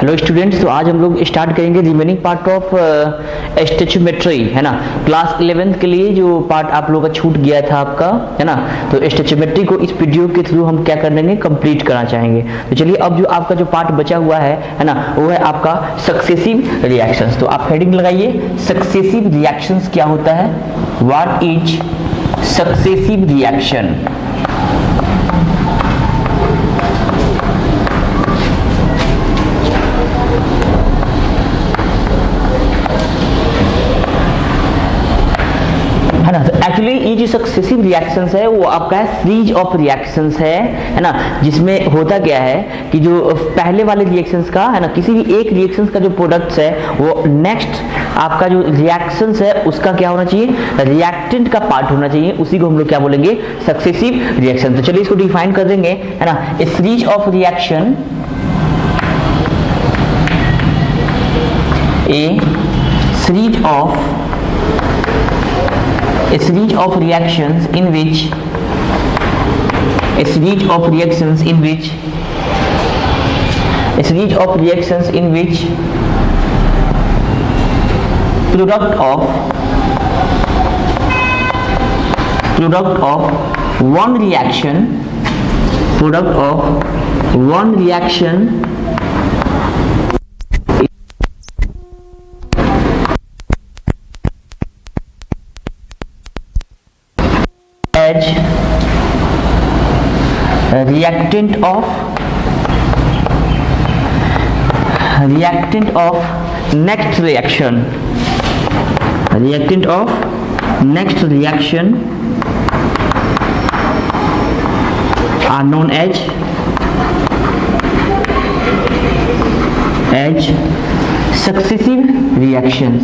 Hello students, तो आज हम लोग स्टार्ट करेंगे रिमेनिंग पार्ट ऑफ स्टोइचियोमेट्री, है ना। क्लास 11th के लिए जो पार्ट आप लोगों का छूट गया था आपका, है ना। तो स्टोइचियोमेट्री को इस वीडियो के थ्रू हम क्या कर देंगे, कंप्लीट करना चाहेंगे। तो चलिए, अब जो आपका जो पार्ट बचा हुआ है ना, वो है आपका सक्सेसिव रिएक्शंस। तो आप हेडिंग लगाइए, सक्सेसिव रिएक्शंस क्या होता है, what is successive reaction. Actually ये जो सक्सेसिव रिएक्शंस है वो आपका है सीरीज ऑफ रिएक्शंस है ना। जिसमें होता क्या है कि जो पहले वाले रिएक्शंस का, है ना, किसी भी एक रिएक्शंस का जो प्रोडक्ट्स है वो नेक्स्ट आपका जो रिएक्शंस है उसका क्या होना चाहिए, रिएक्टेंट का पार्ट होना चाहिए। उसी को हम लोग क्या बोलेंगे, सक्सेसिव रिएक्शन। तो चलिए इसको डिफाइन कर देंगे, है ना। A series of reaction, a series of reactions in which product of one reaction as reactant of next reaction are known as successive reactions,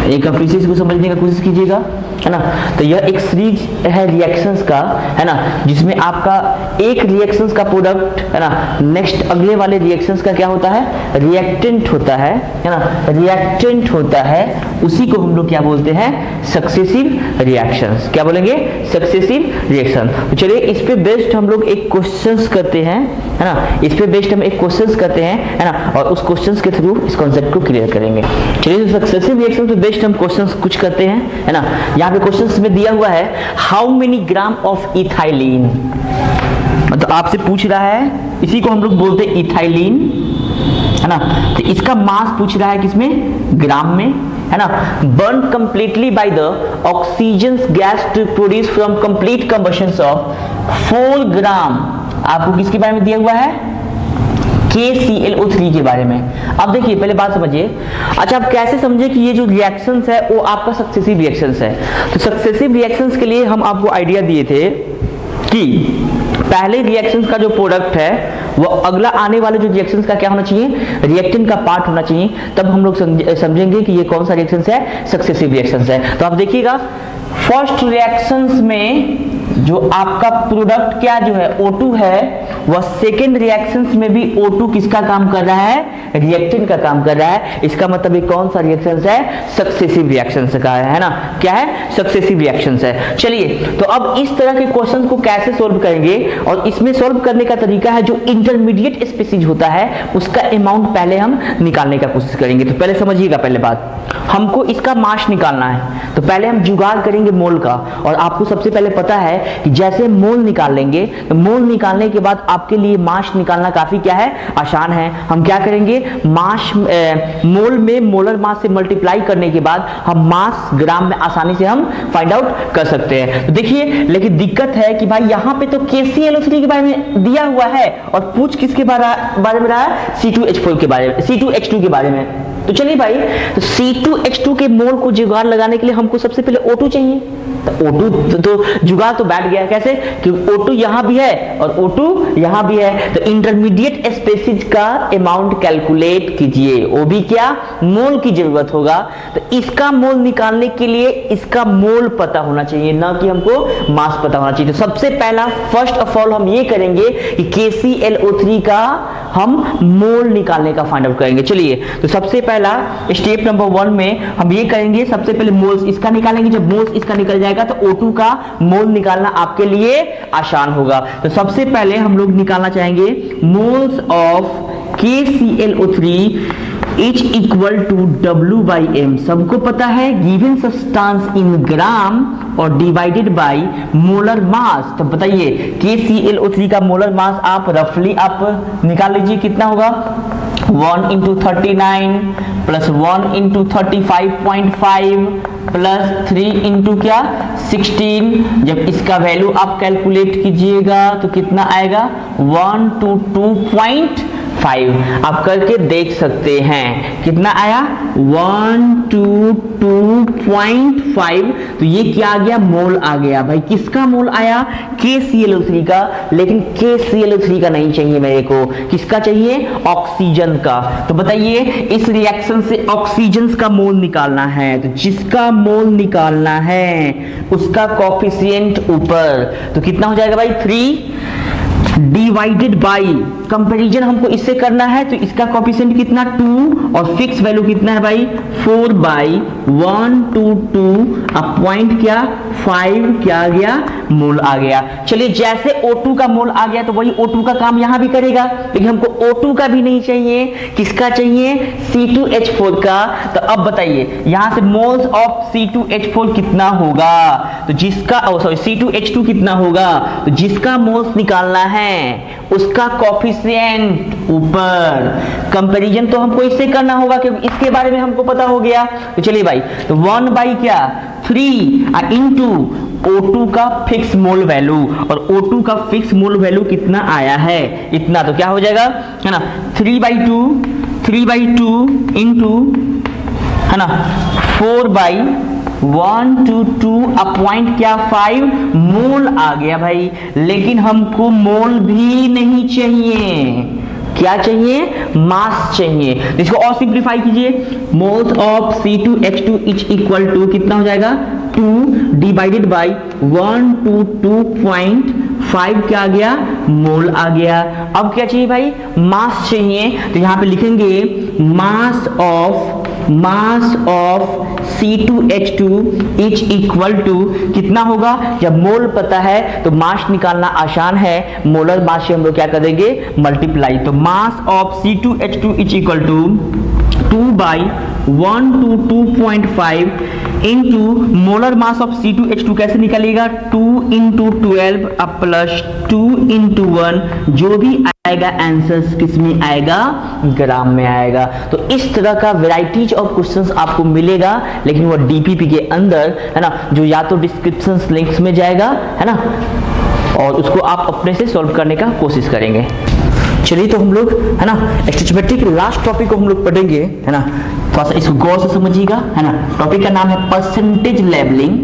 एक फिर से इसको समझने का कोशिश कीजिएगा, है ना। तो यह एक सीरीज है रिएक्शंस का, है ना, जिसमें आपका एक रिएक्शंस का प्रोडक्ट, है ना, नेक्स्ट अगले वाले रिएक्शंस का क्या होता है, रिएक्टेंट होता है ना, रिएक्टेंट होता है। उसी को हम लोग क्या बोलते हैं, सक्सेसिव रिएक्शंस। क्या बोलेंगे, सक्सेसिव रिएक्शन। तो चलिए इस पे बेस्ड हम लोग एक क्वेश्चंस करते हैं, है ना। इस पे बेस्ड हम एक क्वेश्चंस करते हैं, है ना, और उस क्वेश्चंस के थ्रू इस कॉन्सेप्ट को क्लियर करेंगे। चलिए सक्सेसिव रिएक्शन पे बेस्ड हम क्वेश्चंस कुछ करते हैं, है ना। यहाँ पे क्वेश्चंस में दिया हुआ है how many gram of ethylene, मतलब आपसे पूछ रहा है, इसी को हम लोग बोलते हैं इथाइलिन, है ना। तो इसका मास पूछ रहा है किसमें, ग्राम में, है ना। Burn completely by the oxygen gas to produce from complete combustion of 4 gram. आपको किसके बारे में दिया हुआ है, KClO3 के बारे में। अब देखिए पहले बात समझिए। अच्छा, आप कैसे समझे कि ये जो रिएक्शंस है वो आपका सक्सेसिव रिएक्शंस है। तो सक्सेसिव रिएक्शंस के लिए हम आपको आइडिया दिए थे कि पहले रिएक्शंस का जो प्रोडक्ट है वो अगला आने वाले जो रिएक्शंस का क्या होना चाहिए, रिएक्टेंट का पार्ट होना चाहिए। तब हम लोग समझेंगे कि ये कौन सा रिएक्शंस है, सक्सेसिव रिएक्शंस है। तो आप देखिएगा फर्स्ट रिएक्शंस में जो आपका प्रोडक्ट क्या जो है O2 है, वह सेकेंड रिएक्शंस में भी O2 किसका काम कर रहा है, रिएक्टेंट का काम कर रहा है। इसका मतलब ये कौन सा रिएक्शंस है, सक्सेसिव रिएक्शंस का है ना। क्या है, सक्सेसिव रिएक्शंस है। चलिए, तो अब इस तरह के क्वेश्चंस को कैसे सोल्व करेंगे, और इसमें सोल्व करने का तरीका है जो इंटरमीडिएट स्पीसीज होता है उसका अमाउंट पहले हम निकालने का कोशिश करेंगे। तो पहले समझिएगा, पहले बात हमको इसका मास निकालना है। तो पहले हम जुगाड़ करेंगे मोल का, और आपको सबसे पहले पता है कि जैसे मोल निकाल लेंगे, तो मोल निकालने के बाद आपके लिए मास निकालना काफी क्या है, आसान है। हम क्या करेंगे, मास मोल में मोलर मास से मल्टीप्लाई करने के बाद हम मास ग्राम में आसानी से हम फाइंड आउट कर सकते हैं। तो देखिए, लेकिन दिक्कत है कि भाई यहाँ पे तो KClO3 के बारे में दिया हुआ है और पूछ किसके बारे में रहा है, C2H4 के बारे में, C2H2 के बारे में। तो चलिए भाई, तो C2H2 के मोल को जुगाड़ लगाने के लिए हमको सबसे पहले O2 चाहिए। तो O2 तो जुगाड़ तो बैठ गया, कैसे कि O2 यहां भी है और O2 यहां भी है। तो इंटरमीडिएट स्पीसीज का अमाउंट कैलकुलेट कीजिए, वो भी क्या, मोल की जरूरत होगा। तो इसका मोल निकालने के लिए इसका मोल पता होना चाहिए, ना कि हमको मास पता होना चाहिए। तो सबसे पहला फर्स्ट ऑफ ऑल हम ये करेंगे कि KClO3 का हम मोल निकालने का फाइंड आउट करेंगे। चलिए, तो सबसे पहले पहला स्टेप नंबर 1 में हम ये करेंगे, सबसे पहले मोल्स इसका निकालेंगे। जब मोल्स इसका निकल जाएगा तो O2 का मोल निकालना आपके लिए आसान होगा। तो सबसे पहले हम लोग निकालना चाहेंगे moles of KClO3 is equal to W/m। सबको पता है गिवन सब्सटेंस इन ग्राम और डिवाइडेड बाय मोलर मास। तो बताइए KClO3 का मोलर मास आप रफली आप निकाल लीजिए, कितना होगा 1 into 39 plus 1 into 35.5 plus 3 into क्या 16। जब इसका वैल्यू आप कैलकुलेट कीजिएगा तो कितना आएगा 1 to 2.5। आप करके देख सकते हैं कितना आया 1 to 2.5। तो ये क्या आ गया, मोल आ गया भाई। किसका मोल आया, KClO3 का। लेकिन KClO3 का नहीं चाहिए मेरे को, किसका चाहिए, ऑक्सीजन का। तो बताइए इस रिएक्शन से ऑक्सीजन का मोल निकालना है, तो जिसका मोल निकालना है उसका कोफिशिएंट ऊपर, तो कितना हो जाएगा भाई 3 डिवाइडेड बाई, कंपैरिजन हमको इससे करना है तो इसका कोफिशिएंट कितना 2 और फिक्स वैल्यू कितना है भाई 4/1 to 2 अब पॉइंट क्या 5 क्या आ गया, मोल आ गया। चलिए जैसे O2 का मोल आ गया तो वही O2 का काम यहां भी करेगा, लेकिन हमको O2 का भी नहीं चाहिए, किसका चाहिए C2H4 का। तो अब बताइए यहां से मोल्स ऑफ C2H4 कितना होगा, तो जिसका C2H2 कितना होगा, तो जिसका मोल्स निकालना है उसका कोफिशिएंट ऊपर। कंपैरिजन तो हमको इससे करना होगा क्योंकि इसके बारे में हमको पता हो गया। तो चलिए भाई तो 1/3 इनटू O2 का फिक्स मोल वैल्यू, और O2 का फिक्स मोल वैल्यू कितना आया है इतना, तो क्या हो जाएगा है ना 3/2 इनटू है ना 4/1 to 2 अपॉइंट क्या 5 मोल आ गया भाई। लेकिन हमको मोल भी नहीं चाहिए, क्या चाहिए, मास चाहिए। इसको और सिंप्लीफाई कीजिए, moles of C2H2 is equal to कितना हो जाएगा 2 डिवाइडेड बाय 1 to 2.5 क्या आ गया, मोल आ गया। अब क्या चाहिए भाई, मास चाहिए। तो यहां पे लिखेंगे mass of C2H2 is equal to कितना होगा, जब मोल पता है तो मास निकालना आसान है, मोलर मास से हम लोग क्या करेंगे मल्टीप्लाई। तो mass of C2H2 is equal to 2/1 to 2.5 into molar mass of C2H2 कैसे निकलेगा 2 into 12 अब प्लस 2 into 1, जो भी आएगा आंसर्स किस में आएगा, ग्राम में आएगा। तो इस तरह का वैरायटीज ऑफ क्वेश्चंस आपको मिलेगा, लेकिन वो डीपीपी के अंदर है ना, जो या तो डिस्क्रिप्शन लिंक्स में जाएगा है ना, और उसको आप अपने से सॉल्व करने का कोशिश करेंगे। चलिए तो हम लोग है ना स्टोइचियोमेट्री के लास्ट टॉपिक को हम लोग पढ़ेंगे है ना, थोड़ा सा इसको गौर से समझिएगा है ना। टॉपिक का नाम है percentage levelling.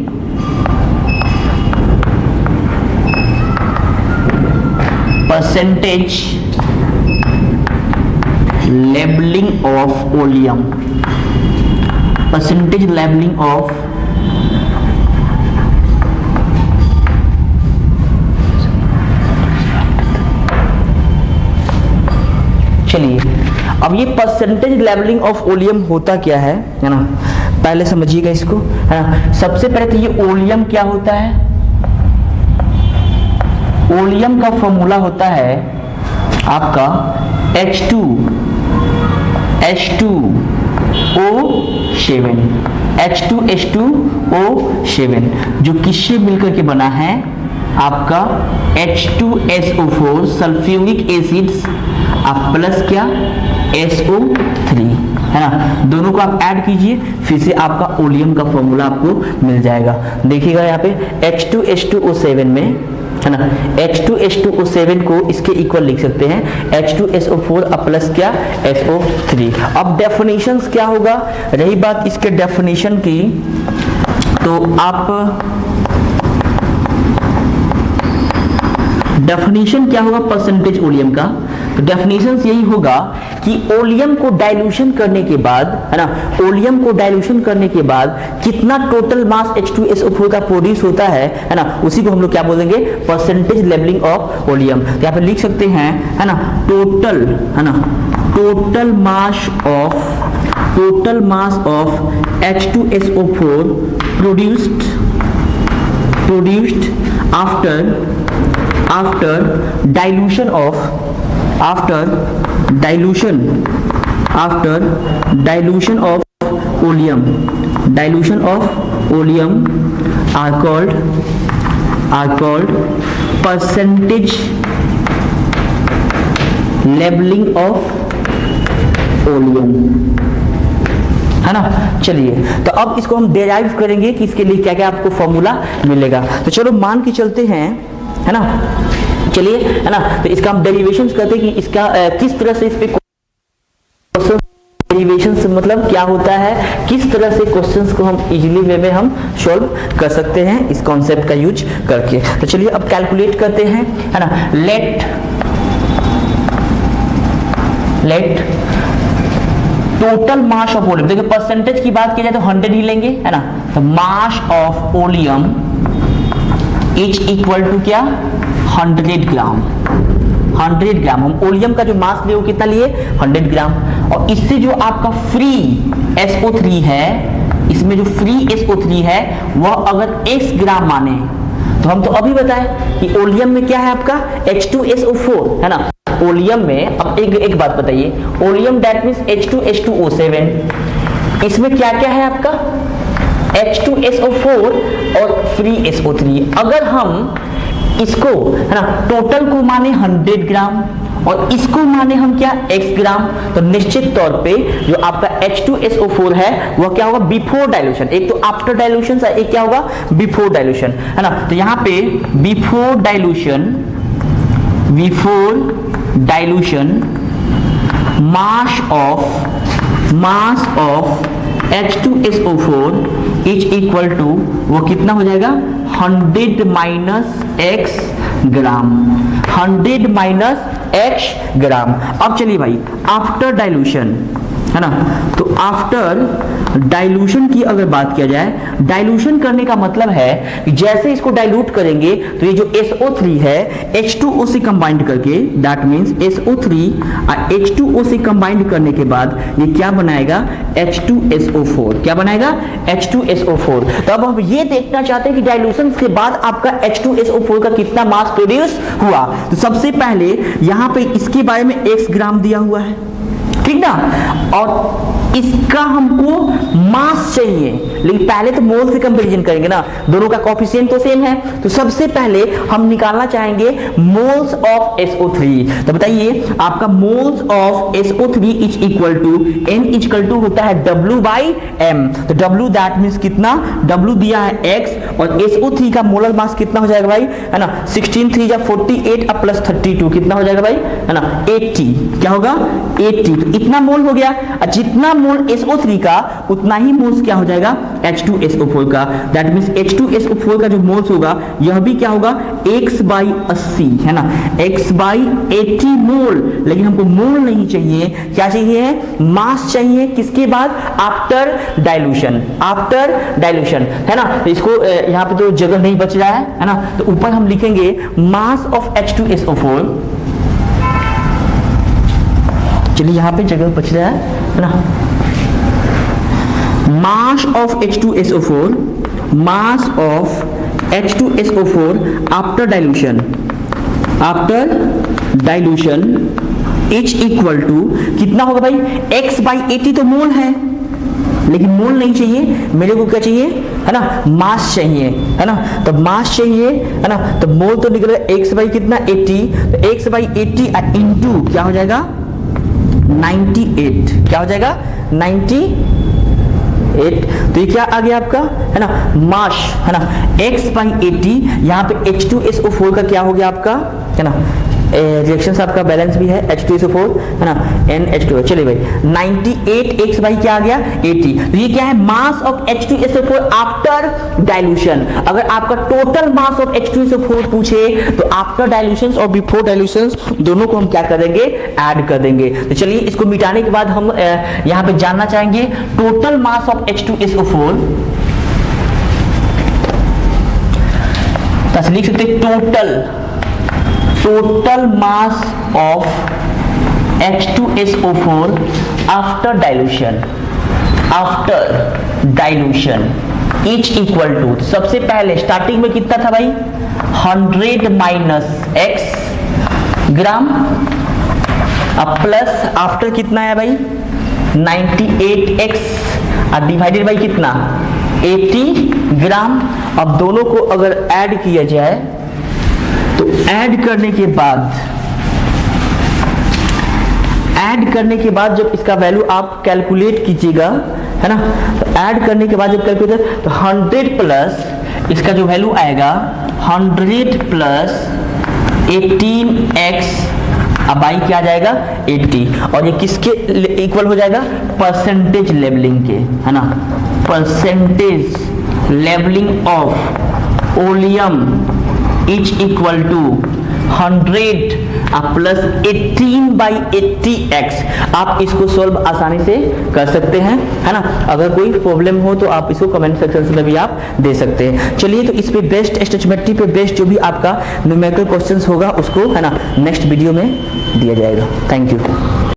Percentage labelling of oleum, percentage labelling of चलिए अब ये परसेंटेज लेवलिंग ऑफ ओलियम होता क्या है ना, पहले समझिएगा इसको है ना। सबसे पहले तो ये ओलियम क्या होता है, ओलियम का फॉर्मूला होता है आपका H2H2O7 जो किससे मिलकर के बना है आपका H2SO4 सल्फ्यूरिक एसिड्स आप प्लस क्या SO3 है ना, दोनों को आप ऐड कीजिए, फिर से आपका ओलियम का फॉर्मूला आपको मिल जाएगा। देखिएगा यहाँ पे H2H2O7 में है ना, H2H2O7 को इसके इक्वल लिख सकते हैं H2SO4 प्लस क्या SO3। अब डेफिनेशंस क्या होगा, रही बात इसके डेफिनेशन की, तो आप डेफिनेशन क्या होगा परसेंटेज ओलियम का, तो डेफिनेशन यही होगा कि ओलियम को डाइल्यूशन करने के बाद है ना, ओलियम को डाइल्यूशन करने के बाद कितना टोटल मास H2SO4 का प्रोड्यूस होता है ना, उसी को हम लोग क्या बोलेंगे परसेंटेज लेवलिंग ऑफ ओलियम। तो यहाँ पे लिख सकते हैं है ना, टोटल है ना, total mass of total mass of H2SO4 produced after dilution of oleum are called percentage leveling of oleum, है ना। चलिए तो अब इसको हम डेराइव करेंगे कि इसके लिए क्या क्या आपको फॉर्मूला मिलेगा। तो चलो मान के चलते हैं, है ना, चलिए, है ना। तो इसका हम डेरिवेशन करते हैं कि इसका किस तरह से इस पे डेरिवेशन मतलब क्या होता है, किस तरह से क्वेश्चंस को हम इजीली वे में हम सॉल्व कर सकते हैं इस कॉन्सेप्ट का यूज करके। तो चलिए अब कैलकुलेट करते हैं, है ना। Let total mass of oleum, देखिए परसेंटेज की बात की जाए तो 100 ही लेंगे, है ना। तो mass of oleum is equal to क्या, 100 ग्राम। 100 ग्राम हम ओलियम का जो मास लिए वो कितना लिए, 100 ग्राम। और इससे जो आपका फ्री SO3 है, इसमें जो फ्री SO3 है वह अगर x ग्राम माने, तो हम तो अभी बताएं कि ओलियम में क्या है आपका H2SO4, है ना। ओलियम में अब एक बात बताइए, ओलियम दैट मींस H2H2O7, इसमें क्या क्या है आपका H2SO4 और फ्री SO3। अगर हम इसको, है ना, टोटल को माने 100 ग्राम और इसको माने हम क्या x ग्राम, तो निश्चित तौर पे जो आपका H2SO4 है वह क्या होगा बिफोर डाइल्यूशन, एक तो आफ्टर डाइल्यूशन, एक क्या होगा बिफोर डाइल्यूशन, है ना। तो यहां पे before dilution mass of H2SO4 is equal to वो कितना हो जाएगा 100 minus x gram, 100 minus x gram. अब चलिए भाई आफ्टर डाइल्यूशन, है ना। तो आफ्टर डाइल्यूशन की अगर बात किया जाए, डाइल्यूशन करने का मतलब है कि जैसे इसको डाइल्यूट करेंगे तो ये जो SO3 है H2O से कंबाइंड करके, दैट मींस SO3 और H2O से कंबाइंड करने के बाद ये क्या बनाएगा H2SO4, क्या बनाएगा H2SO4। तो अब हम ये देखना चाहते हैं कि डाइल्यूशन के बाद आपका H2SO4 का कितना मास प्रोड्यूस हुआ। तो सबसे पहले यहां पे इसके बारे में x ग्राम दिया हुआ है, ठीक ना, और इसका हमको मास चाहिए, लेकिन पहले तो मोल से कंपैरिजन करेंगे ना, दोनों का कोएफिशिएंट तो सेम है। तो सबसे पहले हम निकालना चाहेंगे मोल्स ऑफ SO3। तो बताइए आपका moles of SO3 is equal to N equal to होता है W/M। तो W दैट मींस कितना, W दिया है x और SO3 का मोलर मास कितना हो जाएगा भाई, है ना, 16 3 जा 48 और प्लस 32 कितना हो जाएगा भाई, है ना 80, क्या होगा 80। तो इतना मोल हो गया, और जितना मोल SO3 का उतना ही मोल्स क्या हो जाएगा H2SO4 का। दैट मींस H2SO4 का जो मोल्स होगा यह भी क्या होगा x/80, है ना, x/80 मोल। लेकिन हमको मोल नहीं चाहिए, क्या चाहिए, मास चाहिए। किसके बाद, आफ्टर डाइल्यूशन, है ना। तो इसको यहाँ पे तो जगह नहीं बच रहा है ना, तो ऊपर हम लिखेंगे मास ऑफ H2SO4। चलिए यहां पे जगह बच रहा है ना, mass of H2SO4 after dilution is equal to कितना होगा भाई x/80। तो मोल है लेकिन मोल नहीं चाहिए, मेरे को क्या चाहिए, है ना, मास चाहिए, है ना। तो मास चाहिए, है ना, तो मोल तो निकल x/ कितना 80, तो x/80 इंटू क्या हो जाएगा 98, क्या हो जाएगा 98। तो ये क्या आ गया आपका, है ना, मास, है ना, x/80। यहाँ पे H2SO4 का क्या हो गया आपका, है ना, रिएक्शंस आपका बैलेंस भी है H2SO4, है ना, NH2। चलिए भाई 98 x बाई क्या आ गया 80। तो ये क्या है, मास ऑफ H2SO4 आफ्टर डाइल्यूशन। अगर आपका टोटल मास ऑफ H2SO4 पूछे तो आफ्टर डाइल्यूशन और बिफोर डाइल्यूशन दोनों को हम क्या कर देंगे, ऐड कर देंगे। तो चलिए इसको मिटाने के बाद हम यहां पे जानना चाहेंगे टोटल मास ऑफ H2SO4। तो लिख सकते total mass of H2SO4 after dilution, after dilution is equal to, सबसे पहले स्टार्टिंग में कितना था भाई 100 माइनस एक्स ग्राम, अब प्लस आफ्टर कितना है भाई 98x डिवाइडेड बाई कितना 80 ग्राम। अब दोनों को अगर ऐड किया जाए तो ऐड करने के बाद जब इसका वैल्यू आप कैलकुलेट कीजिएगा, है ना, तो ऐड करने के बाद जब कैलकुलेट तो 100 प्लस इसका जो वैल्यू आएगा 100 प्लस 18x, अब बाई क्या आ जाएगा 80, और ये किसके इक्वल हो जाएगा परसेंटेज लेवलिंग के, है ना, percentage labelling of oleum is equal to 100 plus 18/80x। आप इसको सोल्व आसानी से कर सकते हैं, है ना। अगर कोई प्रॉब्लम हो तो आप इसको कमेंट सेक्शन में भी आप दे सकते हैं। चलिए, तो इस पे बेस्ट स्टोइचियोमेट्री पे बेस्ट जो भी आपका न्यूमेरिकल क्वेश्चंस होगा उसको, है ना, नेक्स्ट वीडियो में दिया जाएगा। Thank you.